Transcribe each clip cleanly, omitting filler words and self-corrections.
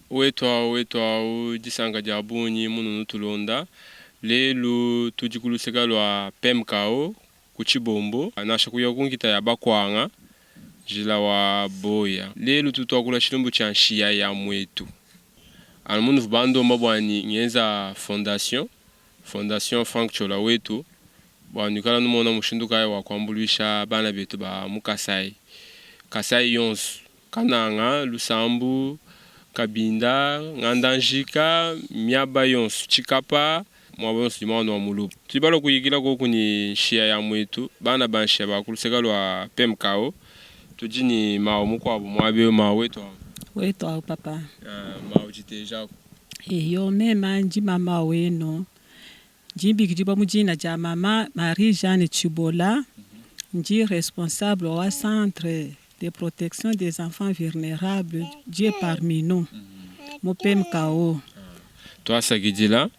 wetu disanga jabunyi mununu tulonda lelu tujikuluseka lwa PMKO kuchibombo nasha kuya kunkita ya bakwanga jila wa boya lelu tutwakula chilumbu cha nshia ya mwetu almundu vubando mbabwani ngenza fondation Frank Chola wetu bwanukala numona mushinduka ya wakwambulisha bana betu ba Kasai yonsu Kananga Lusambu Kabinda Ngandanjika Miaba yonsu Chikapa mwabonsu dimano wa mulupu tibalo kuyikila koku ni shia ya mwetu bana banshia bakuluseka lwa PMKO tujini mao mukwabu mwabe mao wetu au papa mao jiteja yo mema nji mama weno njimbi kijiba mujina ja mama Marie Jeanne Chibola nji responsable wa centre de protection des enfants vulnérables Dieu parmi nous mo PMKO twasa gidila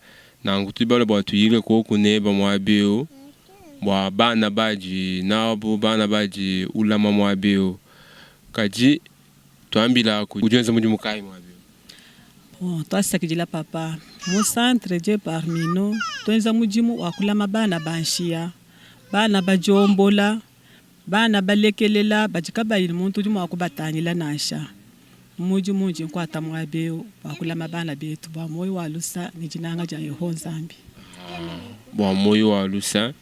na ngutibalo bwatuyile ko kuneba mwabeo bwa bana baji nabo bana baji ulama mwabeo kaji twambila kujenza muji mukai mwabeo twasa gidila papa mo centre Dieu parmi nous twenza mujimu wakulama bana banshia bana bajombola bana balekelela bajikabayile muntu juma wakubatanyila nasha muji munji nkwata mwabeo wakulama bana betu bwa moyo walusa ni jinanga ja Yeho Nzambi bwa moyo walusa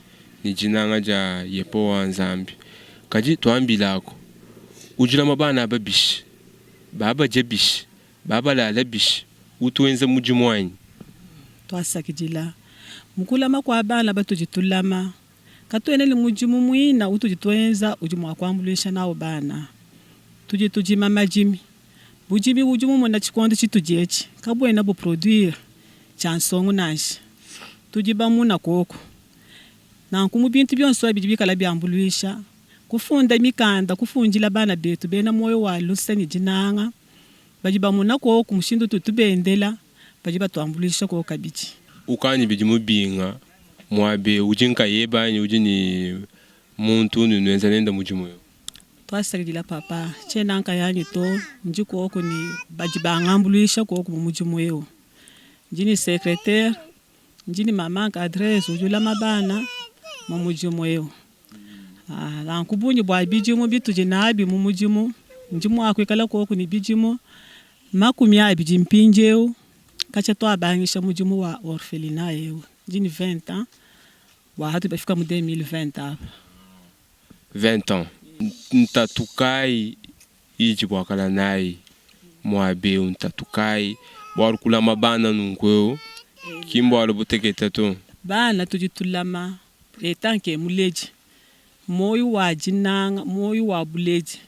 ni jinanga ja Yepo Nzambi kaji twambilako ujila mabana ababishi baba jebishi baba lala bishi utwenza muji mwanyi twasakijila mukulama kwa bana batujitulama katwenele mujimu mwina utujitwenza ujimu wakwambulisha nao bana tujima majimi bujibi ujimu mona chikondi chitujechi kabwena bu produire chansongu nashi tujiba muna koko na nkumu bintu byonso bijibikala byambulisha kufunda mikanda kufunjila bana betu bena moyo walusa ni jinanga bajiba muna koko mushindu tutubendela bajiba tuambulisha ko kabiji ukani bijimu binga mwabe ujinka yebanye ujini muntu nwenza nenda mujimu yo twasagidila papa chenanka yanyu to njiko ko ni bajiba ngambulisha ko mujimu yo njini secrétaire njini mama adresse ujula mabana mu mujimu yo la nkubunyi bwa bijimu bitujinabi mu mujimu njimu akwekala ko ni bijimu makumi abijimpinjeo kacha to abangisha mujimu wa orphelinat yo njini 20 ans wa hatu bafika mu 2020 hapa 20 ans ntatukai iji bwakala nai mwabeo ntatukai bwarukula mabana nunkweo kimbo alubuteketa to bana tujitulama etanke muleji moyo wa jinanga moyo wa buleji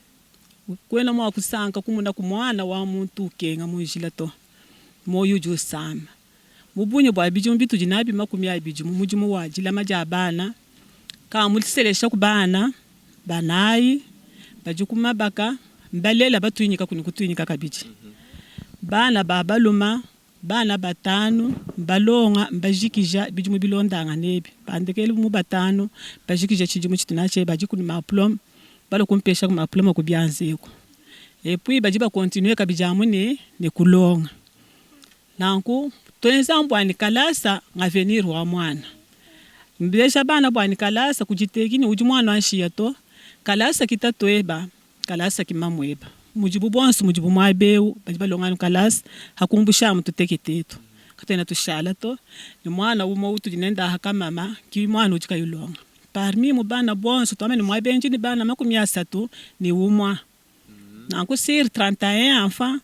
kwena mwa kusanka kumuna kumwana wa muntu kenga mujila to moyo jo sama mubunye bwa bijimu bitujinabi makumi abijimu mujimu wa jila majabana ka muliselesha ku bana banayi bajukuma baka mbalela batuyinyika kuni kutuyinyika kabiji bana babaluma bana batanu balonga mbajikija bijimu bilondanga nebi bandekele mu batanu bajikija chijimu chitunache bajikuni maplom balo kumpesha ku maplom ku byanzeko puis bajiba continue kabijamu ne kulonga nanku twenza mbwani kalasa ngavenir wa mwana mbesha bana bwani kalasa kujitekini ujumwana anshiya to kalasa kitatoeba kalasa kimamweba mujibu bonsu mujibu mwabeu bajiba longana kalasa hakumbusha mtu teketetu katena tushala to ni mwana umo utujinenda hakamama ki mwana uchikayulonga parmi mu bana bonsu to amene mwabenji ni bana makumi asatu ni umwa nanku sir 31 enfant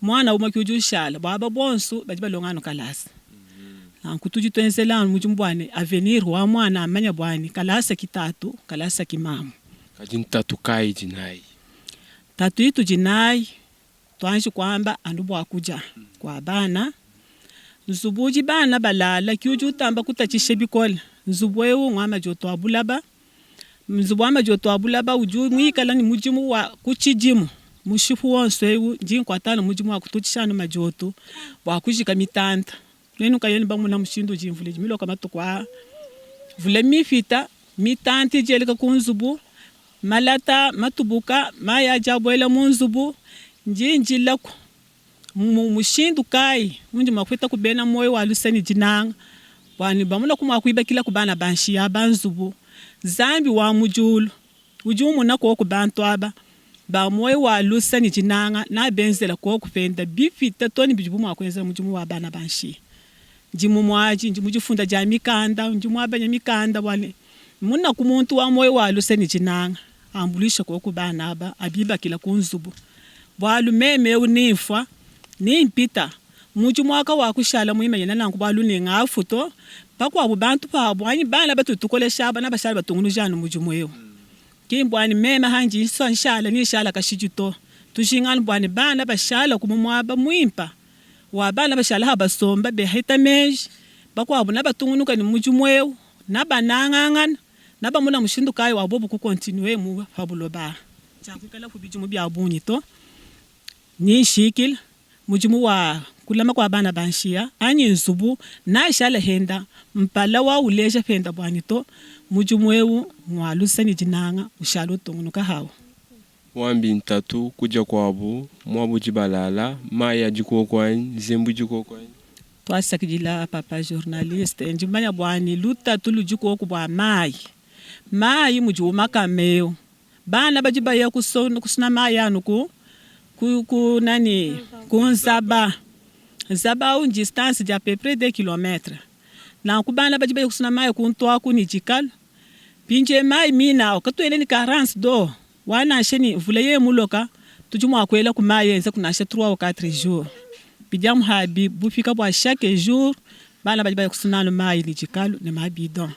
mwana uma kiujushala baba bonsu bajiba longana kalasa nanku tujitwenzela mujimbwane avenir wa mwana amanya bwani kalasa kitatu kalasa kimamu kaji ntatukai jinai tatu itu jinai twanshi kwamba andubwa kuja kwa bana nzubuji bana balala kiuju tamba kutachishe bikola nzubwewu ngama joto abulaba nzubwama joto abulaba uju mwikala ni mujimu wa kuchijimu mushifu wonsewu njinkwatana mujimu wa kutuchishana majoto wa kujika mitanta nenu kayeni bamuna mushindo jimvule jimilo kama tukwa vule mifita mitanti jeleka kunzubu malata matubuka maya jabwela munzubu njinjilako mushindu kai unji makweta kubena moyo waluseni jinanga bwani bamuna kumwakuiba kila kubana banshiya banzubu zambi wa mujulu ujumu na ko kubantu aba ba moyo waluseni jinanga na benzela ko kupenda bifita toni bijubu mwakwenza mujumu wa bana banshi jimu mwaji njimu jifunda ja mikanda njimu abanya mikanda bwani muna kumuntu wa moyo waluseni jinanga ambulisha ko kubana aba abiba kila kunzubu bwalu meme unifa ni mpita muju mwaka wa kushala muimenya nangu balu ni ngafuto pakwa bubantu pa bwanyi bana batutukole shaba na bashala batungunu janu muju mweyo kimbwani mema hanji so nshala ni shala kashijuto tushingana bwani bana bashala kumumwaba muimpa wa bana bashala habasomba behita meji pakwa buna batungunuka ni muju mweyo na banangangana na bamuna mushindu kai wa bobu ku continue mu fabuloba chakukala kubijumu bya bunyi to ni shikil mujumu wa kulama kwa bana banshiya anyi nzubu na shala henda mpala wa uleja penda bwanito mujumu wewu mwalusani jinanga ushalo tungunuka hawo wambi ntatu kuja kwabu mwabu jibalala maya jiko kwani zembu jiko kwani twasakijila papa journaliste njimanya bwani luta tulu jiko kubwa mai mujuma kameo bana bajiba ya kusona maya nuku ku nani kunzaba zaba un distance de à peu près 2 km na kubana bajiba kusuna mai kuntoa kunijikalo pinje mai mina okatwele ni carence do wana sheni vulaye muloka tujumwa kwela kumaye enza kunasha 3 ou 4 jours bijamu habi bufika bwa chaque jour bana bajiba kusuna no mai lijikalo ne mabidon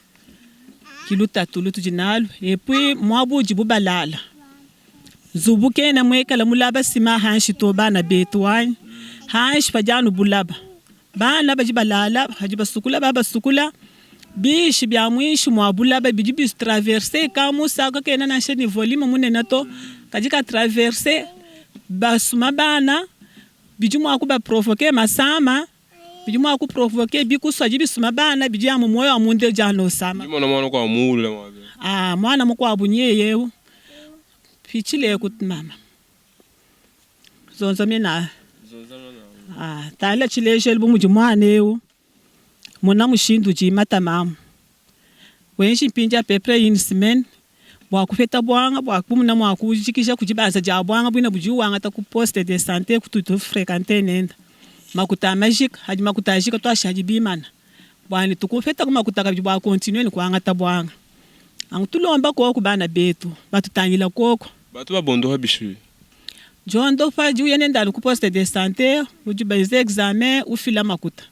kiluta tulu tujinalo et puis mwabu jibubalala zubuke na mwekala mulaba sima hanshi to bana betwani hanshi pajanu bulaba bana bajibalala hajiba sukula baba sukula bishi bya mwishi mwa bulaba bijibi traverser kamu saka kena na sheni volume munena to kajika traverser basuma bana bijumu akuba provoquer masama bijumu aku provoquer bikuswa jibi suma bana bijamu moyo amunde jano sama mwana kwa mule mwabe mwana mkwa bunyeyewo fichile kutmama zonzo mina tala chileshe libu mujumwanewo muna mushindu jimata mamu wenshi pinja pepre insimen bwa kufeta bwanga bwa kumuna mwa kujikisha kujibaza ja bwanga bwina bujuwanga ta ku poste de santé kututo fréquenter nenda makuta magique haji makuta magique to ashaji bimana bwani tukufeta kuma kutaka bwa continue ni kwanga ta bwanga angutulomba ko kubana betu batutangila koko batu babondo habishu jondo faji uyenenda ku poste de santé ujibaze examen ufila makuta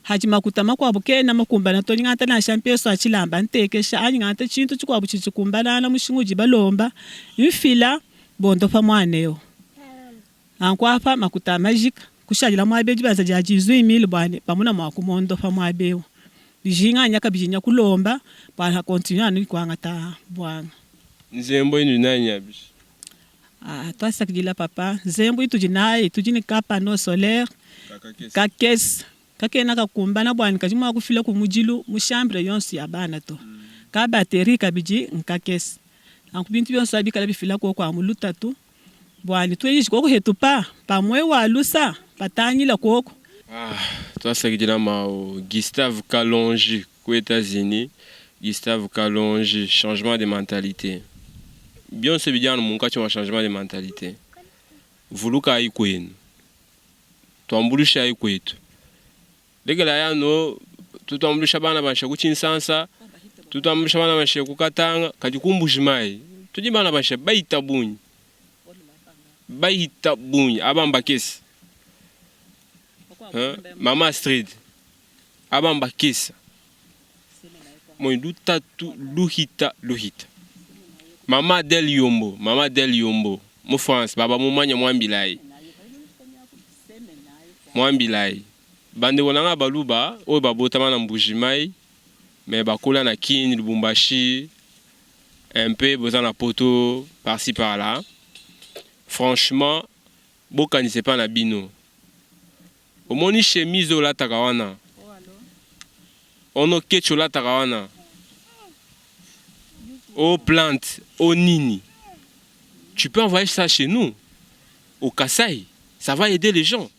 haji makuta makwa bukena makumba na toni ngata na champion achilamba nteke sha anyi ngata chintu chikwa buchichikumba na mushingu jibalomba ufila bondo fa mwaneo ankwa fa makuta magique kushajila mwabeji baza jajizu imili bwane pamuna mwakumondo fa mwabeo bijinga nyaka bijinya kulomba bwana continue ni kwanga ta bwana nzembo inu nani abishi twasakijila papa nzembo itujinaye tujini kapa no solaire kakes kakena kakumba na bwana kajima kufila ku mujilu mu chambre yonsi ya bana to ka batterie kabiji nkakes ankubintu byonso abikala bifila ko kwa muluta tu bwana tweyishi ko hetu pa mwe walusa patanyila koko twasakijila mao Gustave Kalonji aux États-Unis. Gustave Kalonji, changement de mentalité. Bien se bidiano munkachi wa changement de mentalité. Vuluka aikwenu. Tuambulisha aikwetu. Legela ya no tutambulisha bana bansha kuchinsansa, tutambulisha bana bansha kukatanga, kajikumbushi mai. Tuji bana bansha baita bunyi. Baita bunyi abamba kesi. Mama Street. Abamba kesa. Moi luta tu luhita. Mama Del Yombo. Mo France baba mo manya mwambilai. Bande wonanga baluba o babota mana mbujimai mais bakola na Kini Lubumbashi un peu bozana poto par-ci par-là. Franchement, bokani c'est pas na bino. Omoni chemise o la takawana. Ono kecho la takawana. Aux plantes, au nini. Tu peux envoyer ça chez nous, au Kasaï. Ça va aider les gens.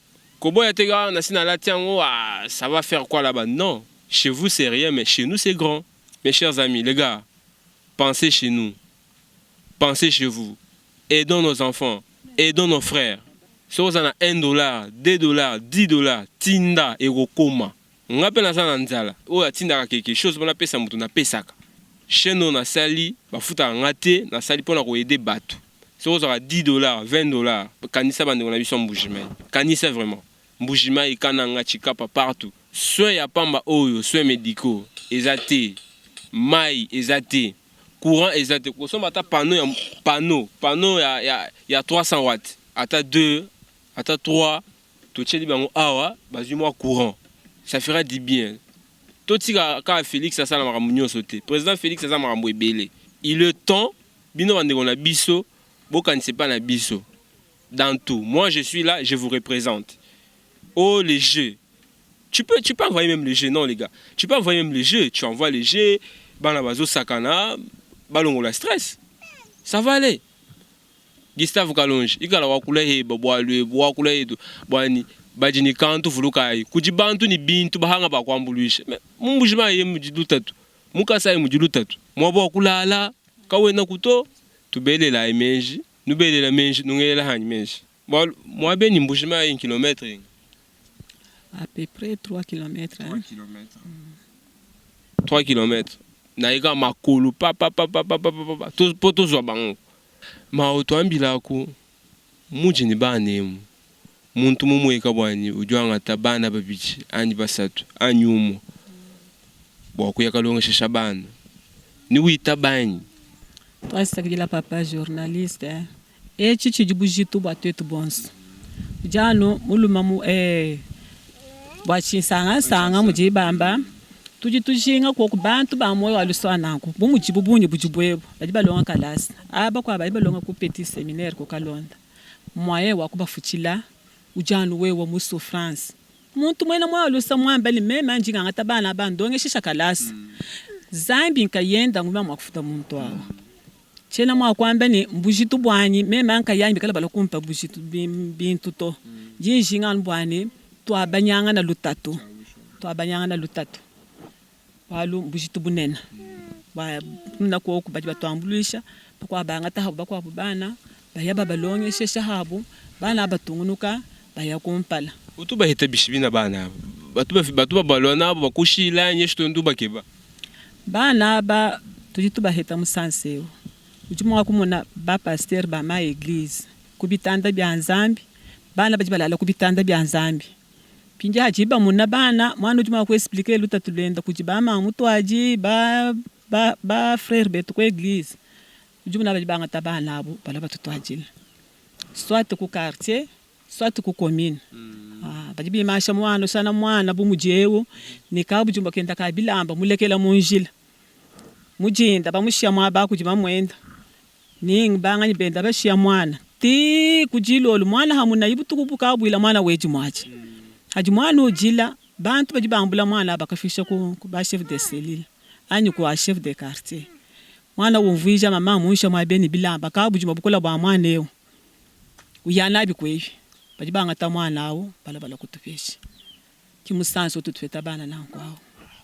Ça va faire quoi là-bas? Non. Chez vous, c'est rien, mais chez nous, c'est grand. Mes chers amis, les gars, pensez chez nous. Pensez chez vous. Aidons nos enfants. Aidons nos frères. Si vous avez $1, $2, $10, tinda et rokoma. On appelle ça nanzala. Ou tinda quelque chose, on appelle ça mutuna pesaka. Chez nous, na sali, bafuta ngate, na sali pour nous aider batu. Si vous avez $10, $20, kanisa bande on a vu son mbujima. Kanisa vraiment. Mbujima ikananga chikapa partout. Soins ya pamba oyo, soins médicaux, ezate, mai ezate, courant ezate. Ko somba ta panneau ya 300 watts. Ata 2, ata 3, to tcheli bango awa, bazui moi courant. Ça fera du bien. Toti ka Félix ça la mamunyo sauté. Président Félix ça marambo ebele. Il est temps bino bande on a biso, boka ne sait pas na biso. Dans tout. Moi je suis là, je vous représente. Oh les jeux. Tu peux envoyer même les jeux, non les gars. Tu peux envoyer même les jeux. Tu envoies les jeux, banabazo sakana, balongo la stress. Ça va aller. Gustave Kalonji, ikala wakula he babwalwe, wakula he bwani bajini kantu fulukai. Kujibantu ni bintu bahanga bakwambulisha. Mumbujima ye mujidutatu. Mukasa ye mujidutatu. Mwabo wakulala, kawena kuto, tubele la emeji, nubele la menji, nungela hanyi menji. Mwabe ni mbujima ye 1 kilomètre. À peu près 3 km. 3 km. 3 km. Naïga makulu papa poto zwa bango. Ma otoambila ko mujini banemu. Muntu mumweka bwani ujwanga tabana babichi ani basatu anyumo. Bwa kuyakalonga shishabana. Ni witabani. Toi c'est la papa journaliste. Et chichi jibujitu batwetu bons. Jano mulumamu bwachisanga mujibamba tujinga ko kubantu bamoyo waluswananko bumujibu bunye bujibwebo bajibalonga kalasi aba kwa bajibalonga ku petit séminaire ko Kalonda moye wakubafuchila ujanu wewe mu souffrance muntu mwena moyo walusa mwambali mema njinga ngatabana bandonge shisha kalasi zambi nkayenda nguma mwakufuta muntu wawo chena mwakwamba ni mbujitu bwanyi mema nkayambi kala balokumpa bujitu bintu to jinjinga mbwani twabanyanga na lutatu walu mbujitu bunena ba nako ku bajiba twambulisha kwa banga ta haba kwa bana bayaba balonge shesha habu bana batungunuka bayakumpala utuba hita bishibina bana batuba balona bakushila nyeshito nduba keba bana ba tujituba hita musanseo ujumwa kumona ba pasteur ba ma église kubitanda bya nzambi bana bajibalala kubitanda bya nzambi pinja hajiba muna bana mwana ujuma ku expliquer lutatu lenda kujibama mutwaji ba frère betu ku église ujuma bajibanga tabana abo bala batutwajila soit ku quartier soit ku commune bajibi masha mwana sana mwana bumujewo nikabu jumba kenda kabilamba mulekela munjila mujinda bamushya mwaba kujima mwenda ning banga nyibenda bashya mwana ti kujilolo mwana hamuna ibutukubuka abwila mwana weji mwaji haji mwana ujila bantu bajibambula mwana bakafisha ku ba chef de cellule anyi ku chef de quartier mwana wumvija mama munsha mwabeni bilamba kabujima bukola bwa mwana ewo uyana bikwevi bajibanga ta mwana awo bala kutufisha kimusanso tutufeta bana nankwawo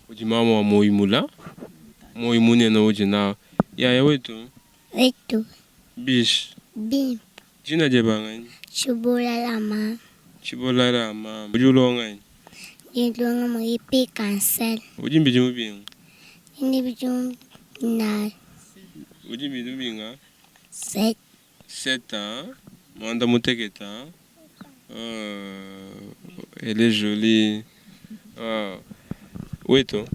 ujimama wa moyimula moyimune na ujina ya wetu bish Bim. Jina jebanga Chibola lama. Ujulonga. Yelonga mo ipi cancel. Ujimbi jumubinga. Ini bijum na. Ujimbi jumubinga. 7 ans. Manda muteketa. Elle est jolie. Weto.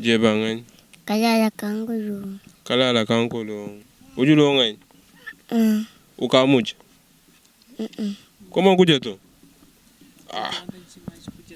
Jebanga. Kalala kankolo. Ujulonga. Ukamuja. Comment kuja to?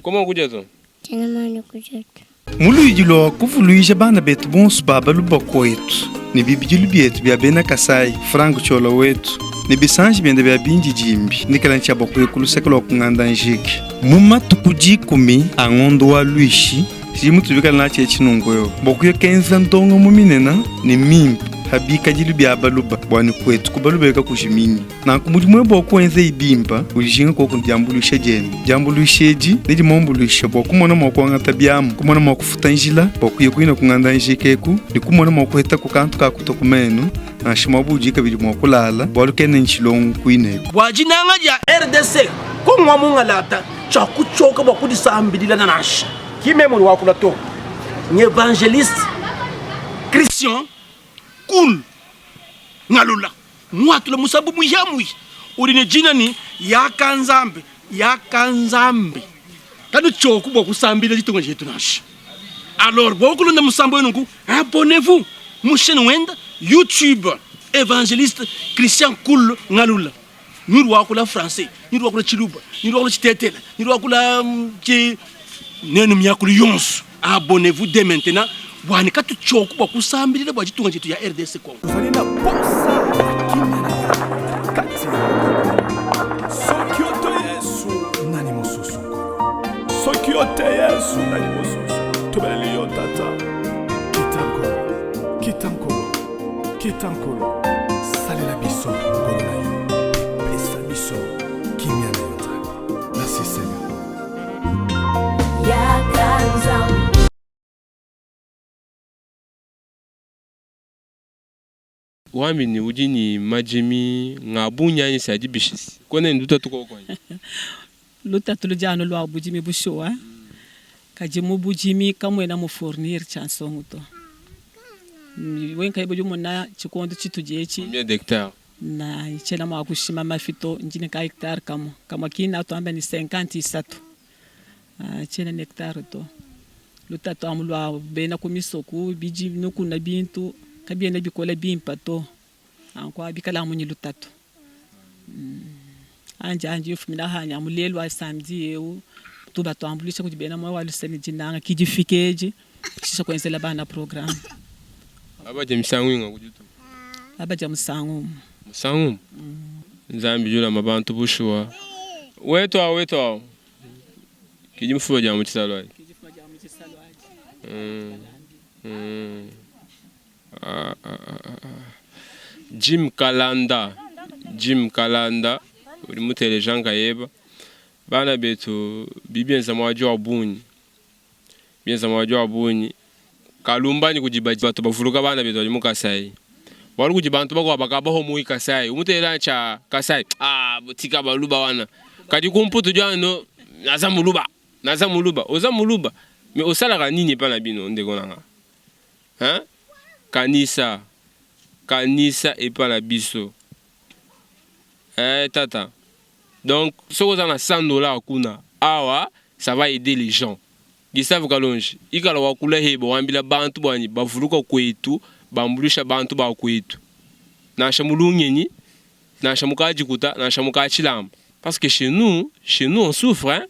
Comment kuja to? Chanamani kuja to. Mulujilo kuvuluisha bana betu bonsu baba lubako wetu. Ni bibijulu bietu bia bena kasai, frango chola wetu. Ni bisanji biende bia binji jimbi. Ni kalancha bako yekulu sekolo kunganda njiki. Muma tukuji kumi angondo wa luishi. Si mutu bika na chechi nungoyo. Boku ya kenza ndonga muminena ni mimpi. habika jilu bya baluba bwani kwetu kubalubeka kujimini na kumudimwe bokwenze ibimpa ulijinga koko ndiambulusha jeni ndiambulusheji ndi mombuluisha bokumona mokwanga tabyamu kumona mokufuta njila bokuye kuina kunganda njikeku ndi kumona mokuheta kukantu kakutokumenu na shimabujika bili mokulala bolukene nchilongu kuineku bwajinanga ya RDC ko mwamunga lata chakuchoka bokudisambidila na nashi kimemuri wakula to ni evangeliste Christian Kul Ngalula mwatula musabu muyamui urine jina ni yakanzambe kadu choku bokusambila litonga jetu nashi. Alors beaucoup de musambo nungu abonnez-vous mon chaîne wenda YouTube évangéliste Christian Kul Ngalula nous wakula français nous wakula chiluba nous wakula chitetela nous wakula ki nenu myakulu yonsu. Abonnez-vous dès maintenant. Wani katu choku ba kusambirira ba jitunga jitu ya RDC Congo. Valina posa kati. Sokyoto Yesu nani mususu. Sokyoto Yesu nani mususu. Tobeli yo tata. Kitankolo. Salela biso ngona yo. Pesa biso kimya na yo tata. Merci Seigneur. Yakanza. Wami ni ujini majimi ngabunya ni sadi bishisi kone nduta tuko kwa luta tulujano lwa bujimi bushoa kajimu bujimi kamwe na mu fournir chanson to wenka ibo jumona chikondo chitujechi combien d'hectares na ichela mwa kushima mafito njine ka hectare kama kina to amba ni 57 chena hectare to luta to amulwa bena kumisoku biji nuku na bintu kabiena bikola bimpa to ankwa bikala munyi lutatu anje yofumina hanya mulelwa samedi eu tuba to ambulisha kujibena mwa waluseni jinanga kijifikeje kisha kwenzela bana program abaje msangu kujitu abaje msangu nzambi jula mabantu bushwa weto kijimfuwa jamu chisalwa Jim Kalanda uri mutele Jean Kayeba bana betu bibienza mwajo abunyi kalumba ni kujibaji batu bafuluka bana betu mu Kasai wali kujibantu bako bakabaho mu Kasai umutela cha Kasai butika baluba wana kadi kumputu jano naza muluba oza muluba me osala kanini pana bino ndeko nanga kanisa epala biso tata donc ce qu'on a $100 kuna awa ça va aider les gens gisavu kalonji ikala wakula hebo wambila bantu bwanyi bavuluka kwetu bambulisha bantu ba kwetu nasha mulunyenyi nasha mukaji kuta nasha mukachi lamba parce que chez nous on souffre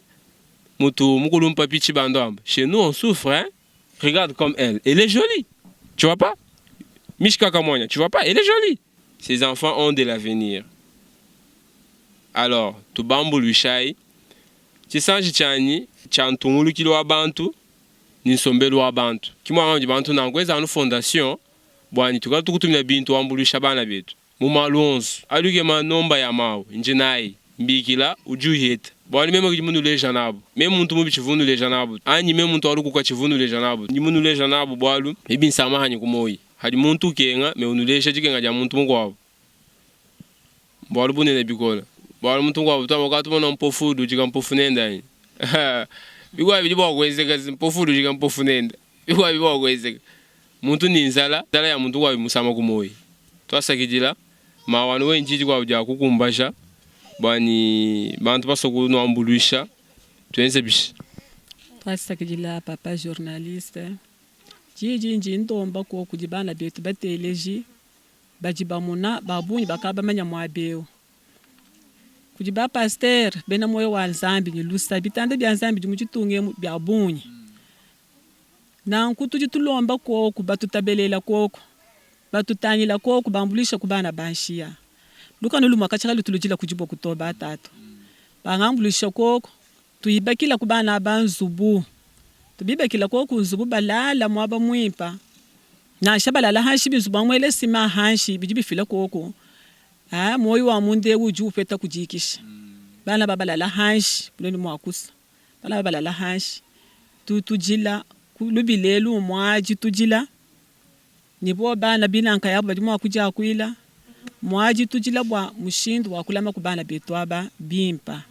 mutu mukulumpa pichi bandamba chez nous on souffre regarde comme elle est jolie tu vois pas Mishka Kamonia, tu vois pas, elle est jolie. Ces enfants ont de l'avenir. Alors, tu bambu luishai. Tu sanji chani, chantungulu kilo wa bantu, ninsombelu wa bantu. Kimwa rangi bantu na ngweza anu fondation, bwani tukala tukutumina bintu wambu luishabana betu. Mumalonzu, aluge manomba ya mawe, njinai, mbikila, ujuheta. Bwani memo kujimunu leja nabu. Memo muntu mubi chivunu leja nabu. Anyi memo muntu waluku kwa chivunu leja nabu. Njimunu leja nabu bwalu, ebi nsamahanyi kumoyi. Hadi muntu kenga me unulesha jikenga ja muntu mkwabo bwalu bunene bikola bwalu muntu mkwabo to wakati mona mpofudu jika mpofu nenda ni bigwa bili bwakwezeka mpofudu jika mpofu nenda bigwa bili bwakwezeka muntu ninzala dala ya muntu kwa musama kumoyi twasakijila mawanu wenjiji kwa uja kukumbasha bani bantu basoku no ambulisha tuenze bishi twasakijila papa journaliste jiji ndomba ko kujibana betu bateleji bajibamuna babunyi bakaba manya mwabeo kujiba pasteur bena moyo wa nzambi ni lusa bitande bya nzambi muchitunge bya bunyi na nkutu jitulomba ko kubatutabelelela ko batutanyila ko kubambulisha kubana banshia lukano lumakachaka lutulujila kujibo kutoba tatu bangambulisha ko tuyibakila kubana banzubu tubibe kila ko kunzubu balala mwaba mwimpa na shabala la hanshi bizuba mwele sima hanshi bijibi fila koko moyo wa munde uju upeta kujikisha bana babala la hanshi buloni mwakusa bana babala la hanshi tujila kulubilelu mwaji tujila nibo bana binanka yabo badimwa kuja kuila mwaji tujila bwa mushindu wakulama kubana betwaba bimpa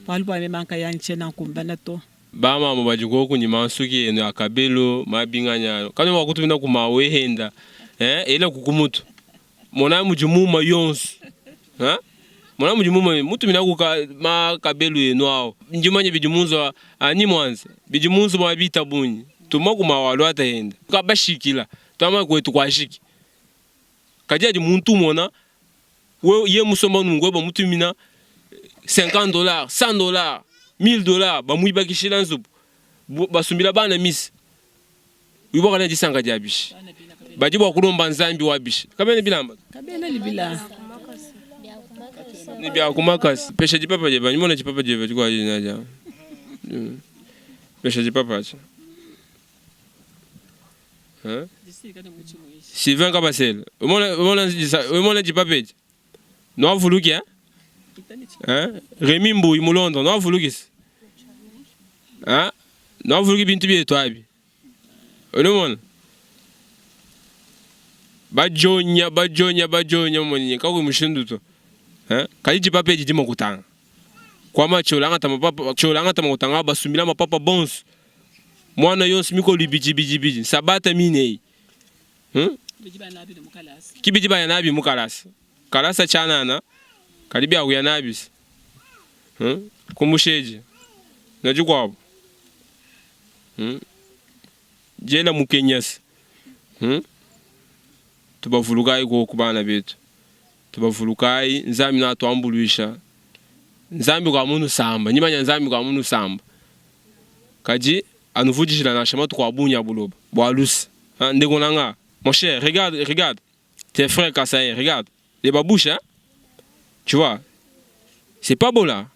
palwa memanka yanchena kumbana to bama mubajingo kunyima nsuki eno akabelo mabinganya kano wakutubina kumawe henda ela kukumutu mona mujumuma yonsu mona mujumuma mutu mina kuka makabelo eno ao njimanye bijumunzo ani mwanza bijumunzo mabita bunyi tumaku mawalo ata henda kabashikila tama kwetu kwashiki kajaji muntu mona we ye musomba nungweba mutu mina $50, $100, $1000 bamuiba kishila nzubu basumbila bana misi wiboka na jisanga jabishi bajibu wakulomba nzambi wabishi kabene bilamba kabene libila ni bya kumakasi pesha jipapa jeba nimona jipapa jeba kwa jinaja pesha jipapa cha Sylvain Kabasel umona jipapa je no avuluki Rémi Mbouy mu Londres no avulukisi no avuluki bintu byetu abi unomona bajonya moni ka ku mushindu to kali jipapa je dimo kutanga kwa machola ngata mapapa chola ngata makutanga basumila mapapa bons mwana yonsi miko libiji sabata minei kibijiba ya nabi mukalasa kalasa chanana karibia kuya nabisi kumusheje najukwabo jela mukenyasi tubavulukai ko kubana betu tubavulukai nzambi na twambuluisha nzambi kwa munu samba nyimanya nzambi kwa munu samba kaji anuvujishila na shama kwa bunya buloba bwalusi ndegonanga mon cher regarde tes frères Kassaï regarde les babouches tu vois, c'est pas beau là.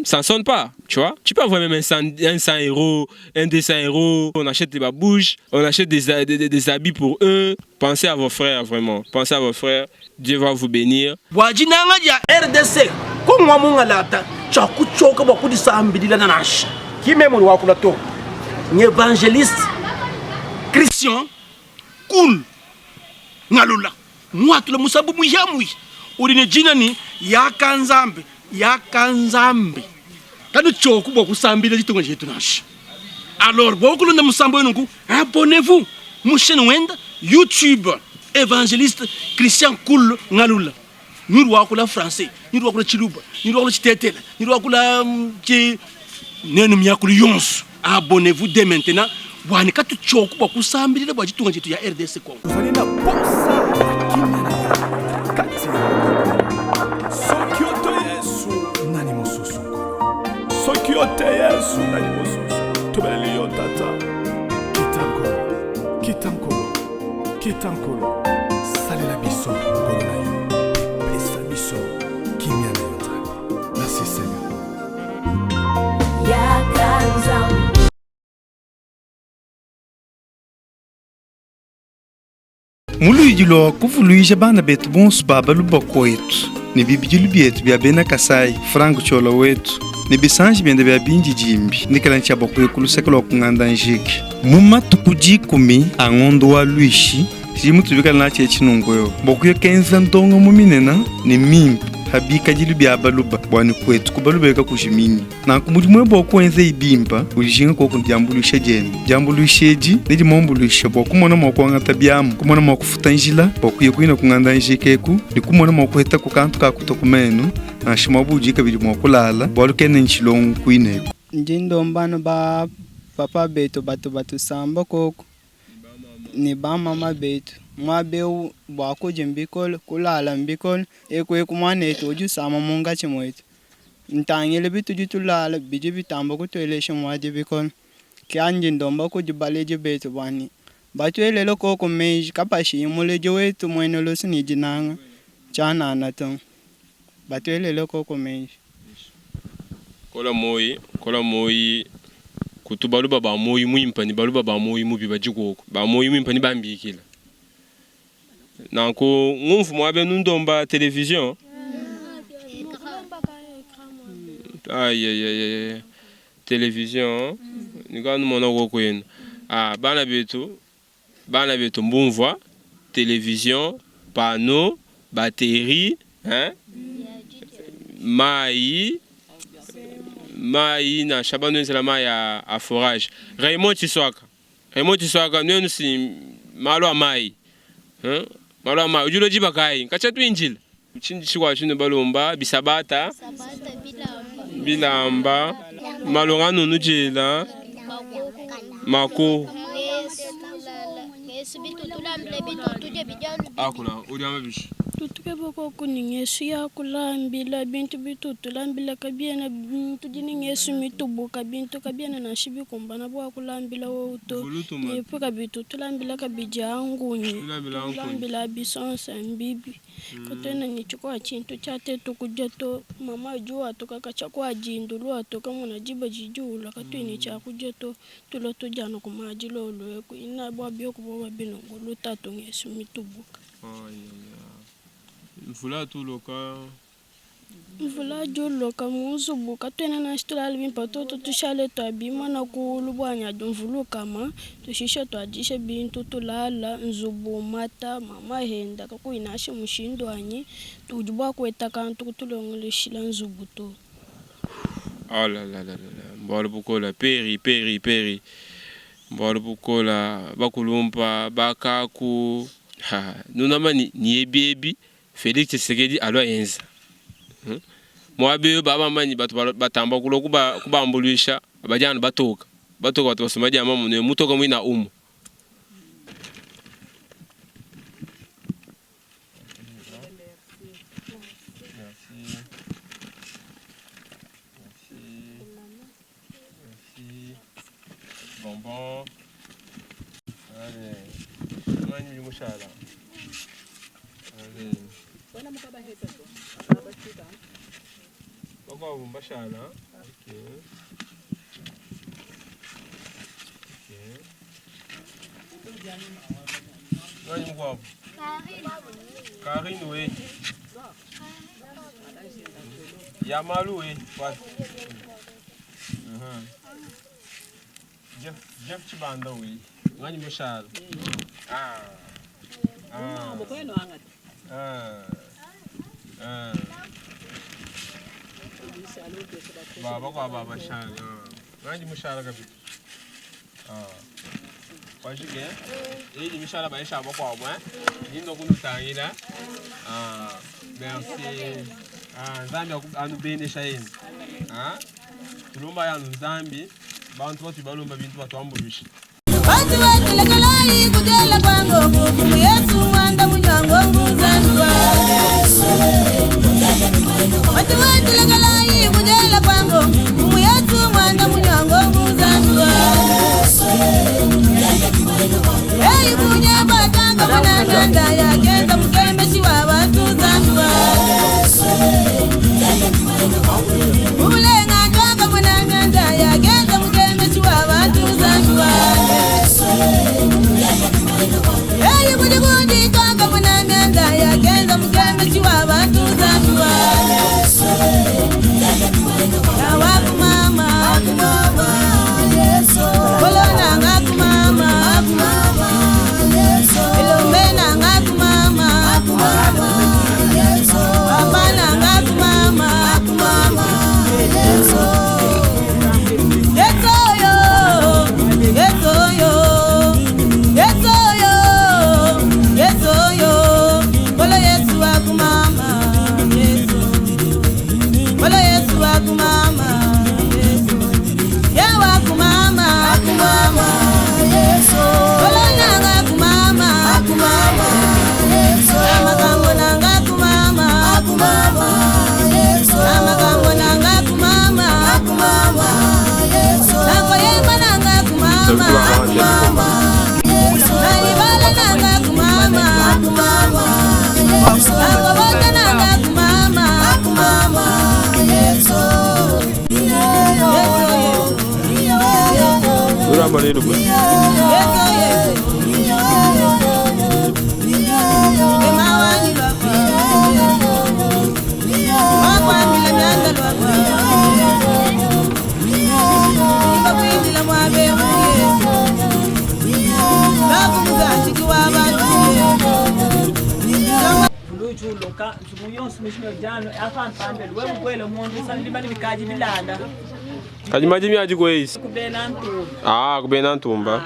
Ça ne sonne pas, tu vois. Tu peux avoir même un 100 €, un 200 €. On achète des babouches, on achète des habits pour eux. Pensez à vos frères, vraiment. Pensez à vos frères. Dieu va vous bénir. Wajinanga ya RDC. Kwa munga lata. Chaku choka bakudi sambidila nanash. Kimemo wakula to. Ni évangéliste Christian Cool. Ngalula. Mwatu la musabu muyamui. Urine jina ni yakanzambe kanu choku boku sambile jitunga jetu nashi alors boku lunda musambo nungu abonnez-vous mu chaîne wenda YouTube évangéliste Christian Cool Ngalula niru wakula français niru wakula chiluba niru wakula chitetela niru wakula ki nenu myakulu yonsu abonnez-vous dès maintenant wani katu choku boku sambile bo jitunga jetu ya RDC Congo Sokiote Yesu nani mususu tubelio tata kitankolo salela biso ngolo na yo pesa biso kimya na yo tata merci Seigneur muluyijilo kuvuluisha bana betu bonsu baba lubakoetu ni bibijulu byetu bya bena Kasai Franco chola wetu ni bisanji byende bya binji jimbi nikala nchaba kuyekulusekela okunganda njiki muma tukuji kumi angondo wa luishi jimutu bikala na chechinungoyo bokuyo kenza ndongo muminena ni mimpi habika jilu bya baluba bwani kwetu kubalubeka kujimini na kumudimwe bokwenze ibimba ulijinga koko njambulusha jene njambulusheji nidi mombuluisha bokumona mokwanga tabyamu kumona mokufuta njila bokuye kuina kunganda njikeku ndikumona mokuheta kukantu kakutokumenu na shimabujika bili mokulala bolukene nchilongu kuineko ndombano ba papa beto batu samba koko ni ba mama beto mwabe bwako jimbikol kulala mbikol ekwe kumane toju sama munga chimwetu ntangele bitu jutulala biji bitamba kutwelesha mwaje bikol kyanje ndomba ko jibaleje beto bani batwelelo koko meji kapashi imuleje wetu mwene losini jinanga chana nato batwelelo koko meji kola moi kutu baluba ba moyi mwimpa ni baluba ba moyi mubi bajikoko ba moyi mwimpa ni bambikila nanko ngumfu mwabe nundomba television ay television nikanu mona woko yenu bana betu mbumvwa television panneau batterie mai na shabano nzela mai ya forage Raymond Chiswaka nenu si malo mai ujulo jiba kai kacha tu injil uchindi chikwa chino balomba bisabata bilamba malonga nunu jela mako akula udiama bishi tutuke boko kuningesu ya kulambila bintu bitutulambila kabiena bintu jiningesu mitubuka bintu kabiena na shibi kumbana bwa kulambila woto yepuka bitutulambila kabija anguni kulambila bisonsa mbibi katena nichukua chintu chate tukujeto mama jua tukakacha kwa jindulu atoka muna jiba jijula katwini cha kujeto tuloto jano kumaji lolo ina bwa byoku bwa binongo lutatu ngesu mitubuka mvula tuloka mvula joloka muzubu katwena na shitulali bimpato tushale twabima na kulubwanya mvulu kama tushisha twajishe bintu tulala nzubu mata mama henda kakuinashe mushindo anyi tujubwa kweta kantu kutulongoleshila nzubu to la mbolo bukola peri mbolo bukola bakulumpa bakaku nunama ni ebi Félix Tshisekedi alo enza mwabe baba mani batamba kulo kubambulisha abajana batoka batosomaji amamu ne mutoka mwina umu bonbon allez mani mushala allez Bona mukaba heta to. Abachika. Bako mbashala. Okay. Nani mkwabo? Karine we. Yamalu we. What? Jeff Chibanda we. Nani mushala. Mkweno angati. Baba kwa baba shana nani mushara kabisa kwa shike ili mishara baisha bako bwa nindo kunutangira merci nzambi anubenesha yini tulumba ya nzambi bantu batu balumba bintu batwambulisha Watu wakalai kujela kwangu kumu Yesu wanda munyango muzanwa Watu wakalai kujela kwangu kumu Yesu wanda munyango muzanwa Hey kunya batanga mananda ya kenda mkemeshi wa watu zanwa Ulenga twanga mananda ya kenda mkemeshi wa watu zanwa Hey, kundi kanga mwana mianda ya kenza mkemeshi wa bantu zanwa Ya waku mama Yesu Kolona ngaku mama Yesu Ilumena ngaku mama Yesu Apana ngaku mama Yesu Yesu yo Yesu yo Tugamba lero bwe. Kajimaji myaji kwezi. Kubena ntumba.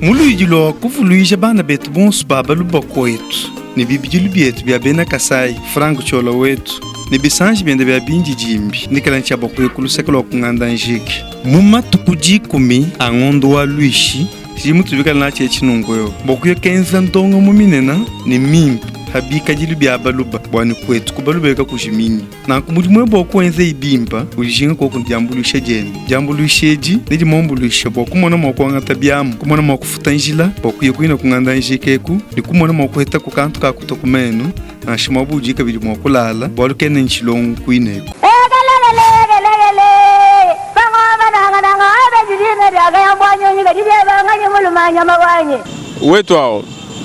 Muluyijilo kuvuluisha bana betu bonsu baba luba kwetu ni bibijulu byetu bya bena Kasai Franco chola wetu ni bisanji byende bya binji jimbi nikalancha bakwe kulusekelo kunganda njiki muma tukuji kumi angondo wa luishi simutu bikala na chinungoyo bakwe kenza ndonga muminena ni mimpa habika jilu bya baluba bwani kwetu kubalubeka kushimini na kumujimwe bokwenze ibimba ulijinga ko kunjambulisha jeni jambulisheji nidi mombulisha bokumona mokwanga tabyam kumona mokufutanjila bokuye kuina kunganda njikeku ndikumona mokuheta ku kantu ka kutokumenu na shimabuji kabiri mokulala bolukene nchilongu kuineko wetu hao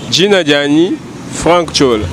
jina jani Frank Chola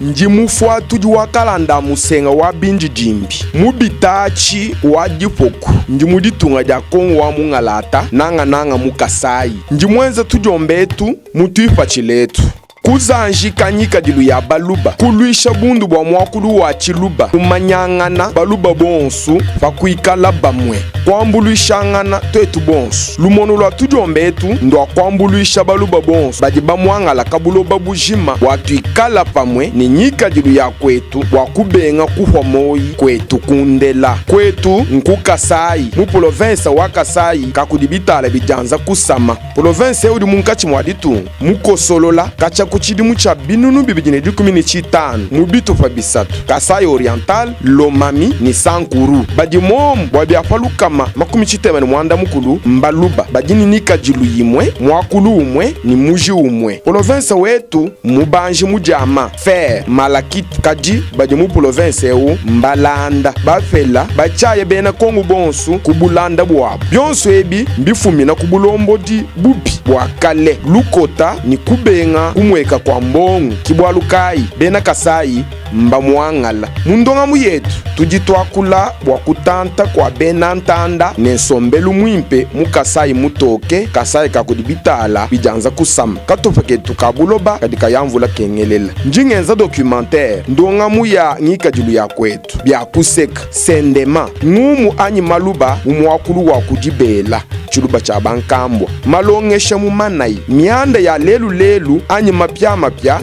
nji mufwa tuji wakalanda musenga wa binji jimbi mubitachi wa dipoku nji muditunga dia kongo wa mungalata nanga mukasai nji mwenza tujombetu mutuipa chiletu kuzanjika nyika dilu ya baluba kuluisha bundu bwa mwakulu wa chiluba kumanyangana baluba bonsu fakuikala bamwe kwambuluishangana twetu bonsu lumono lwa tujombetu ndo kwambuluisha baluba bonsu baji bamwangala kabuloba bujima watuikala pamwe ni nyika dilu ya kwetu wakubenga kuhwa moyi kwetu kundela kwetu nkukasai mu province wa Kasai kakudibitala bijanza kusama province udi munkachi mwaditu mukosolola kacha kuchidimu cha binunu bibijine 15 mubitu fa bisatu Kasai Oriental Lomami ni Sankuru badi mom bwabya falukama makumi chitemene mwanda mukulu mbaluba badini nika jilu yimwe mwakulu umwe ni muji umwe province wetu mubanji mujama fer malakit kaji badi mu province eu mbalanda bafela bachaye bena kongo bonsu kubulanda bwabo byonso ebi mbifumina kubulombo di bubi bwakale lukota ni kubenga kumweka kwa mbongo kibwalukai bena Kasai mba mwangala mundonga muyetu tujitwakula bwakutanta kwa bena ntanda nensombelu mwimpe mukasai mutoke Kasai kakudibitala bijanza kusama katofeketu kabuloba kadika yamvula kengelela njingenza documentaire ndonga muya ngika julu ya kwetu bya kuseka sendema ngumu anyi maluba umwakulu wa kujibela chuluba cha bankambwa malongesha mumanai mianda ya lelu anyi mapya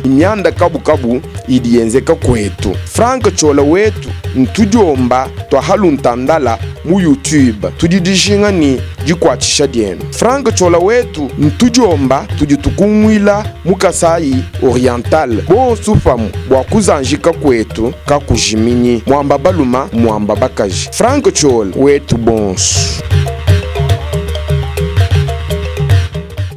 mianda kabu idienzeka kwetu Frank Chola wetu ntujomba twahaluntandala mu YouTube tudidishinga ni jikwachisha dienu Frank Chola wetu ntujomba tujitukumwila mu Kasai Oriental bonsufamu bwakuzanjika kwetu kakujiminyi mwamba baluma mwamba bakaji Frank Chola wetu bonsu